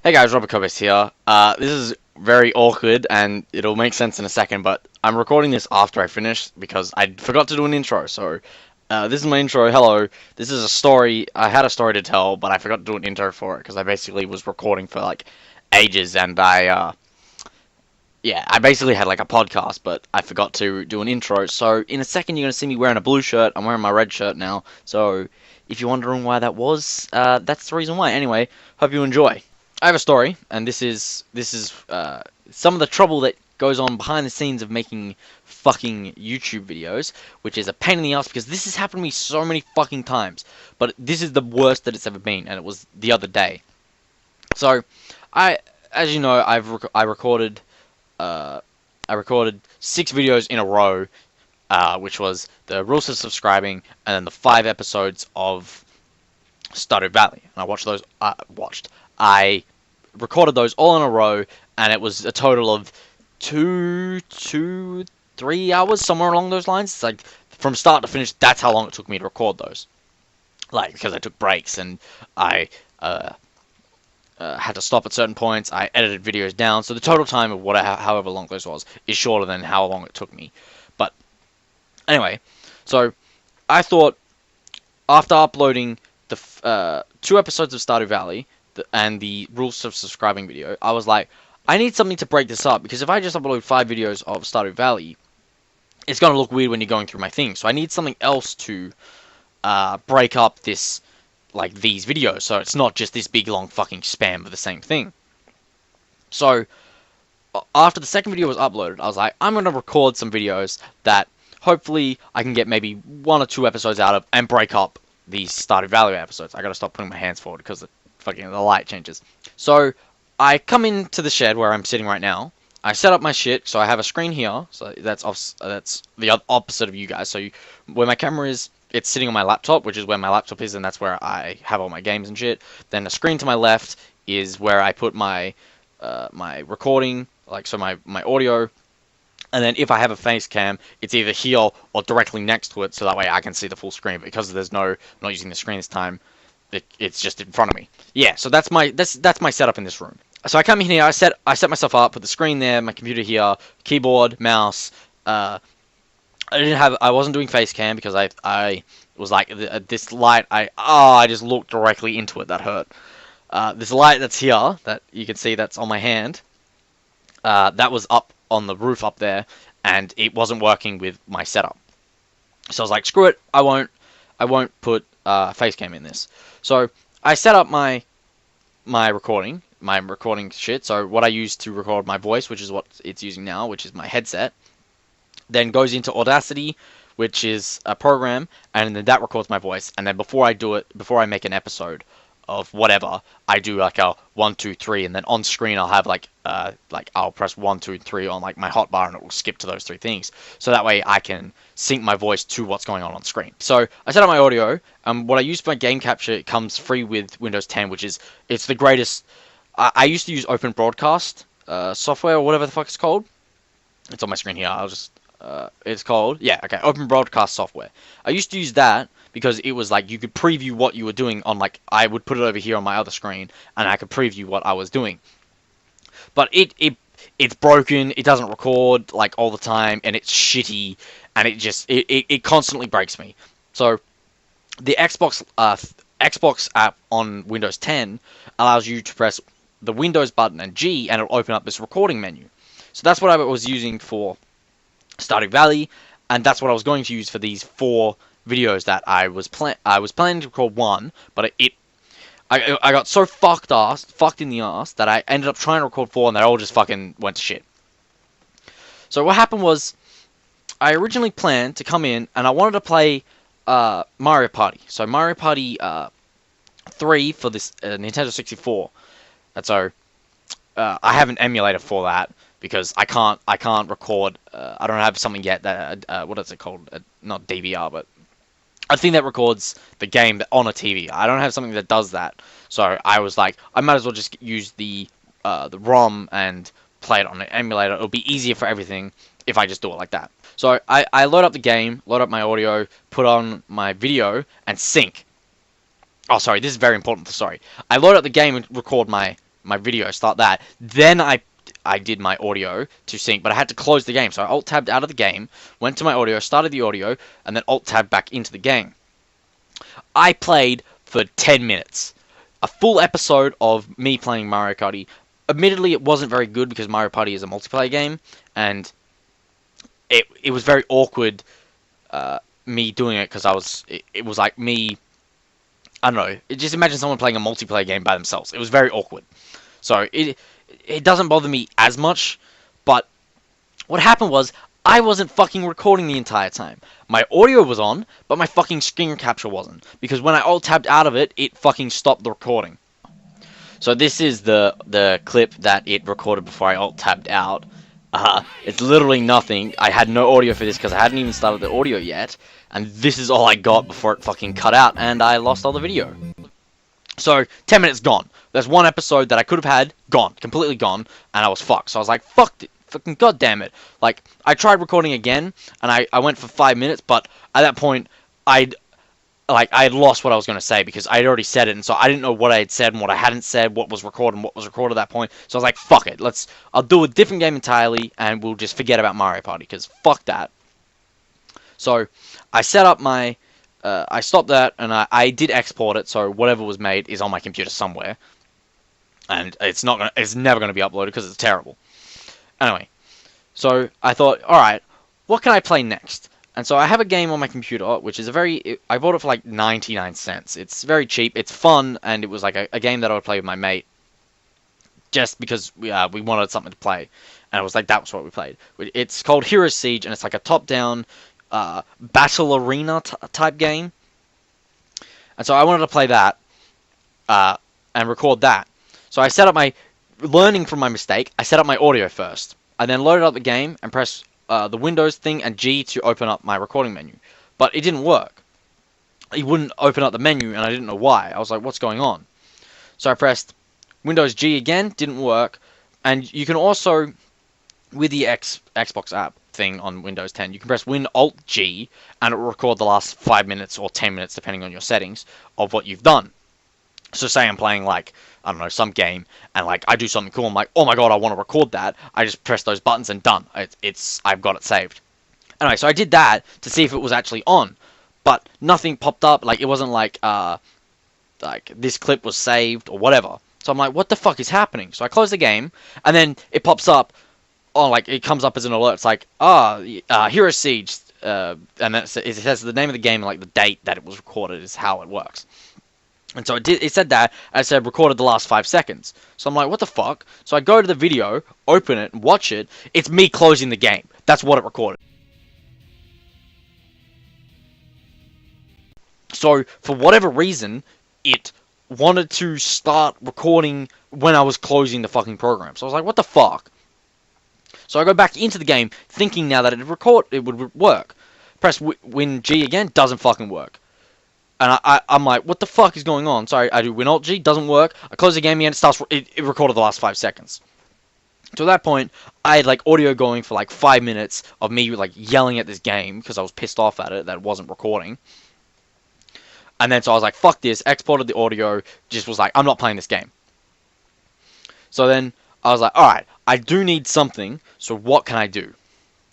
Hey guys, Robert Kobus here. This is very awkward and it'll make sense in a second, but I'm recording this after I finish because I forgot to do an intro. So, this is my intro. Hello. This is a story. I had a story to tell, but I forgot to do an intro for it because I basically was recording for like ages and I basically had like a podcast, but I forgot to do an intro. So, in a second, you're going to see me wearing a blue shirt. I'm wearing my red shirt now. So, if you're wondering why that was, that's the reason why. Anyway, hope you enjoy. I have a story, and this is some of the trouble that goes on behind the scenes of making fucking YouTube videos, which is a pain in the ass because this has happened to me so many fucking times. But this is the worst that it's ever been, and it was the other day. So, I, as you know, uh, I recorded 6 videos in a row, which was the rules of subscribing, and then the 5 episodes of Stardew Valley. And I watched those. I recorded those all in a row, and it was a total of 3 hours, somewhere along those lines. It's like from start to finish, that's how long it took me to record those. Like, because I took breaks and I had to stop at certain points. I edited videos down, so the total time of however long those was is shorter than how long it took me. But anyway, so I thought after uploading the 2 episodes of Stardew Valley and the rules of subscribing video, I was like, I need something to break this up, because if I just upload 5 videos of Stardew Valley, it's going to look weird when you're going through my thing. So I need something else to break up these videos, so it's not just this big long fucking spam of the same thing. So after the second video was uploaded, I was like, I'm going to record some videos that hopefully I can get maybe 1 or 2 episodes out of and break up these Stardew Valley episodes. I got to stop putting my hands forward because the light changes. So I come into the shed where I'm sitting right now. I set up my shit, so I have a screen here. So that's the opposite of you guys. So where my camera is, it's sitting on my laptop, which is where my laptop is, and that's where I have all my games and shit. Then the screen to my left is where I put my my recording, so my audio. And then if I have a face cam, it's either here or directly next to it, so that way I can see the full screen. But because I'm not using the screen this time, it's just in front of me. Yeah, so that's my setup in this room. So I come in here, I set myself up, put the screen there, my computer here, keyboard, mouse. I wasn't doing face cam because I was like, this light, I just looked directly into it. That hurt. This light that's here, that you can see that's on my hand, that was up on the roof up there, and it wasn't working with my setup. So I was like, screw it, I won't put face cam in this. So I set up my recording shit. So what I use to record my voice, which is what it's using now, which is my headset, then goes into Audacity, which is a program, and then that records my voice. And then before I make an episode of whatever, I do like a 1, 2, 3, and then on screen I'll have I'll press 1, 2, 3 on like my hotbar, and it will skip to those 3 things. So that way I can sync my voice to what's going on screen. So I set up my audio. What I use for my game capture, it comes free with Windows 10, it's the greatest. I used to use Open Broadcast software, or whatever the fuck it's called. It's on my screen here. It's called, Open Broadcast software. I used to use that because it was like you could preview what you were doing on, I would put it over here on my other screen, and I could preview what I was doing. But it's broken. It doesn't record like all the time, and it's shitty, and it constantly breaks me. So the Xbox app on Windows 10 allows you to press the Windows button and G, and it'll open up this recording menu. So that's what I was using for Stardew Valley, and that's what I was going to use for these 4 videos that I was planning to record 1, but I got so fucked in the ass that I ended up trying to record 4, and they all just fucking went to shit. So what happened was, I originally planned to come in and I wanted to play Mario Party. So Mario Party 3 for this Nintendo 64. And so I have an emulator for that, because I can't record. I don't have something yet that what is it called? Not DVR, but a thing that records the game on a TV. I don't have something that does that. So I was like, I might as well just use the ROM and play it on an emulator. It'll be easier for everything if I just do it like that. So I load up the game, load up my audio, put on my video, and sync. Oh, sorry, this is very important. Sorry. I load up the game and record my my video, start that. Then I did my audio to sync, but I had to close the game. So I alt-tabbed out of the game, went to my audio, started the audio, and then alt-tabbed back into the game. I played for 10 minutes. A full episode of me playing Mario Party. Admittedly, it wasn't very good because Mario Party is a multiplayer game, and it was very awkward me doing it because it was like me, I don't know, just imagine someone playing a multiplayer game by themselves. It was very awkward. So it doesn't bother me as much, but what happened was I wasn't fucking recording the entire time. My audio was on, but my fucking screen capture wasn't, because when I alt-tabbed out of it, it fucking stopped the recording. So this is the clip that it recorded before I alt-tabbed out. It's literally nothing. I had no audio for this because I hadn't even started the audio yet, and this is all I got before it fucking cut out, and I lost all the video. So, 10 minutes gone. There's one episode that I could have had, gone, completely gone, and I was fucked. So I was like, fuck it, fucking goddamn it. Like, I tried recording again, and I went for 5 minutes, but at that point, I had lost what I was going to say, because I had already said it, and so I didn't know what I had said and what I hadn't said, what was recorded and what was recorded at that point. So I was like, fuck it, I'll do a different game entirely, and we'll just forget about Mario Party, because fuck that. So, I set up my, I stopped that, and I did export it, so whatever was made is on my computer somewhere. And it's never going to be uploaded, because it's terrible. Anyway, so I thought, alright, what can I play next? And so I have a game on my computer, which is I bought it for like 99 cents. It's very cheap, it's fun, and it was like a game that I would play with my mate, just because we wanted something to play. And it was like, that was what we played. It's called Heroes Siege, and it's like a top-down battle arena type game. And so I wanted to play that, and record that. So I set up learning from my mistake, I set up my audio first. I then loaded up the game and pressed the Windows thing and G to open up my recording menu. But it didn't work. It wouldn't open up the menu, and I didn't know why. I was like, what's going on? So I pressed Windows G again, didn't work. And you can also, with the Xbox app thing on Windows 10, you can press Win-Alt-G, and it will record the last 5 minutes or 10 minutes, depending on your settings, of what you've done. So say I'm playing, like, I don't know, some game, and like I do something cool, I'm like, oh my god, I want to record that. I just press those buttons and done. I've got it saved. Anyway, so I did that to see if it was actually on, but nothing popped up. Like, it wasn't like this clip was saved or whatever. So I'm like, what the fuck is happening? So I close the game, and then it pops up. Oh, like it comes up as an alert. It's like, Heroes Siege, and it says the name of the game and like the date that it was recorded is how it works. And so it said that, and it said recorded the last 5 seconds. So I'm like, what the fuck? So I go to the video, open it, and watch it. It's me closing the game. That's what it recorded. So, for whatever reason, it wanted to start recording when I was closing the fucking program. So I was like, what the fuck? So I go back into the game, thinking now that it would work. Press Win-G again, doesn't fucking work. And I'm like, what the fuck is going on? So I do Win-Alt-G, doesn't work. I close the game again, it recorded the last 5 seconds. So at that point, I had like audio going for like 5 minutes of me like yelling at this game because I was pissed off at it that it wasn't recording. And then so I was like, fuck this, exported the audio, just was like, I'm not playing this game. So then I was like, alright, I do need something, so what can I do?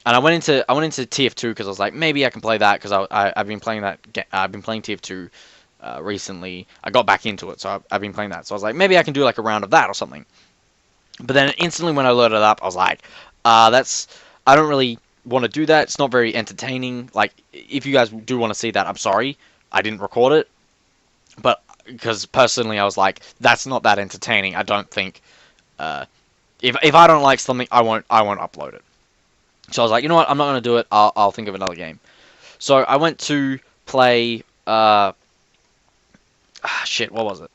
And I went into TF2 because I was like, maybe I can play that because I've been playing that. I've been playing TF2 recently. I got back into it, so I've been playing that. So I was like, maybe I can do like a round of that or something. But then instantly when I loaded it up, I was like, I don't really want to do that. It's not very entertaining. Like, if you guys do want to see that, I'm sorry, I didn't record it. But because personally, I was like, that's not that entertaining. I don't think if I don't like something, I won't upload it. So I was like, you know what, I'm not going to do it, I'll think of another game. So I went to play, shit, what was it?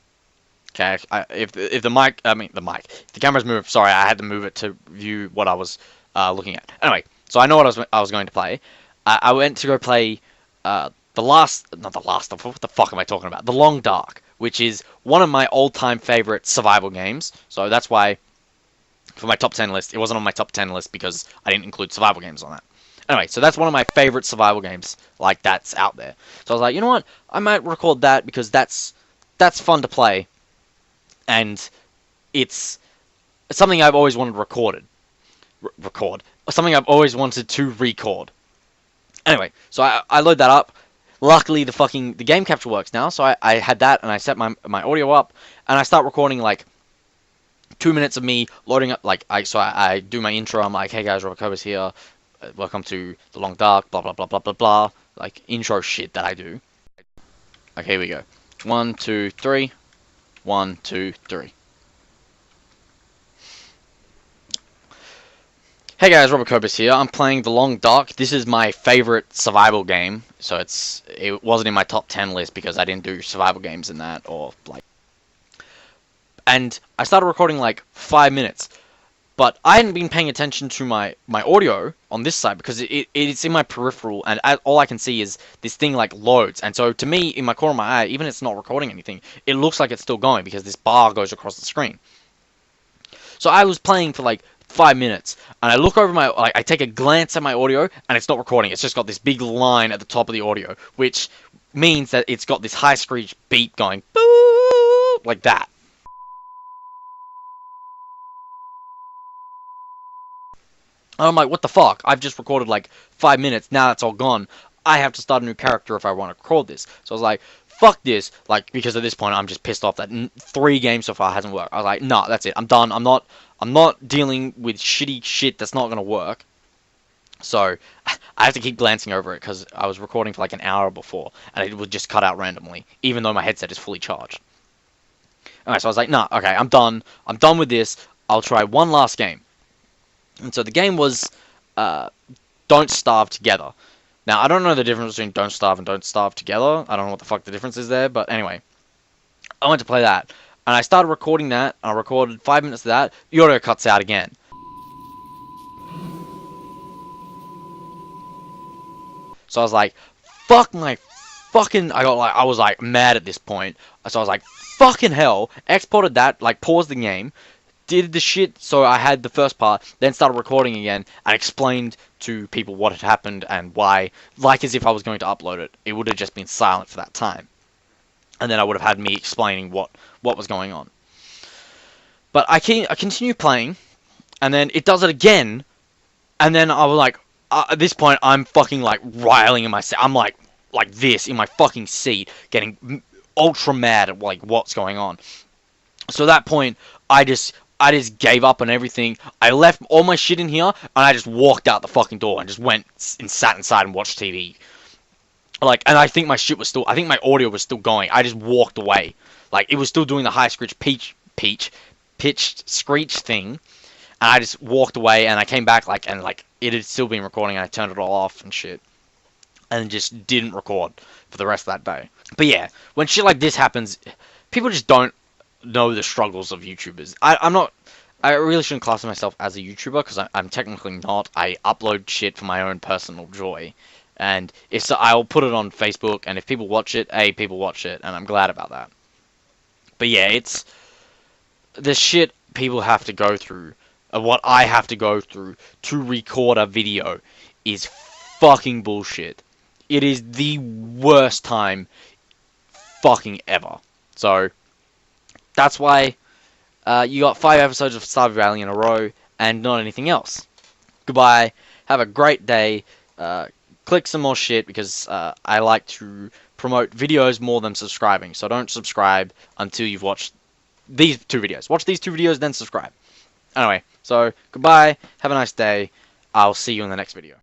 Okay, if the camera's moved, sorry, I had to move it to view what I was looking at. Anyway, so I know what I was going to play. I went to go play, what the fuck am I talking about? The Long Dark, which is one of my all-time favorite survival games, so that's why for my top 10 list, it wasn't on my top 10 list because I didn't include survival games on that. Anyway, so that's one of my favorite survival games, like, that's out there. So I was like, you know what, I might record that because that's fun to play, and it's something I've always wanted recorded. Record. Something I've always wanted to record. Anyway, so I load that up. Luckily, the game capture works now, so I had that, and I set my audio up, and I start recording, like, 2 minutes of me loading up, like, I do my intro, I'm like, hey guys, Robert Cobus here, welcome to The Long Dark, blah, blah, blah, blah, blah, blah, like, intro shit that I do. Okay, here we go. 1, 2, 3. 1, 2, 3. Hey guys, Robert Cobus here. I'm playing The Long Dark. This is my favorite survival game, so it wasn't in my top 10 list because I didn't do survival games in that, or like. And I started recording like 5 minutes, but I hadn't been paying attention to my audio on this side because it's in my peripheral, and all I can see is this thing like loads. And so to me, in my corner of my eye, even if it's not recording anything, it looks like it's still going because this bar goes across the screen. So I was playing for like 5 minutes, and I look over I take a glance at my audio, and it's not recording. It's just got this big line at the top of the audio, which means that it's got this high screech beat going, boo, like that. And I'm like, what the fuck? I've just recorded like 5 minutes, now that's all gone. I have to start a new character if I want to record this. So I was like, fuck this, like, because at this point I'm just pissed off that 3 games so far hasn't worked. I was like, nah, that's it, I'm done. I'm not dealing with shitty shit that's not gonna work. So I have to keep glancing over it because I was recording for like an hour before, and it would just cut out randomly, even though my headset is fully charged. Alright, so I was like, nah, okay, I'm done. I'm done with this. I'll try one last game. And so the game was Don't Starve Together. Now, I don't know the difference between Don't Starve and Don't Starve Together. I don't know what the fuck the difference is there, but anyway. I went to play that, and I started recording that, and I recorded 5 minutes of that. The audio cuts out again. So I was like, fuck my fucking... I was like mad at this point. So I was like, fucking hell. Exported that, like paused the game, did the shit so I had the first part, then started recording again, and explained to people what had happened and why, like as if I was going to upload it. It would have just been silent for that time. And then I would have had me explaining what was going on. But I continue playing, and then it does it again, and then I was like, at this point, I'm fucking like riling in my seat. I'm like this in my fucking seat, getting ultra mad at like what's going on. So at that point, I just gave up on everything. I left all my shit in here, and I just walked out the fucking door and just went and sat inside and watched TV. Like, and I think my shit was still, I think my audio was still going. I just walked away. Like, it was still doing the high screech pitched screech thing. And I just walked away, and I came back, like, and like, it had still been recording, and I turned it all off and shit. And just didn't record for the rest of that day. But yeah, when shit like this happens, people just don't know the struggles of YouTubers. I really shouldn't class myself as a YouTuber, because I'm technically not. I upload shit for my own personal joy. And if so, I'll put it on Facebook, and if people watch it, people watch it, and I'm glad about that. But yeah, it's the shit people have to go through, what I have to go through to record a video is fucking bullshit. It is the worst time fucking ever. So that's why you got 5 episodes of Stardew Valley in a row, and not anything else. Goodbye. Have a great day. Click some more shit, because I like to promote videos more than subscribing. So don't subscribe until you've watched these 2 videos. Watch these 2 videos, then subscribe. Anyway, so goodbye. Have a nice day. I'll see you in the next video.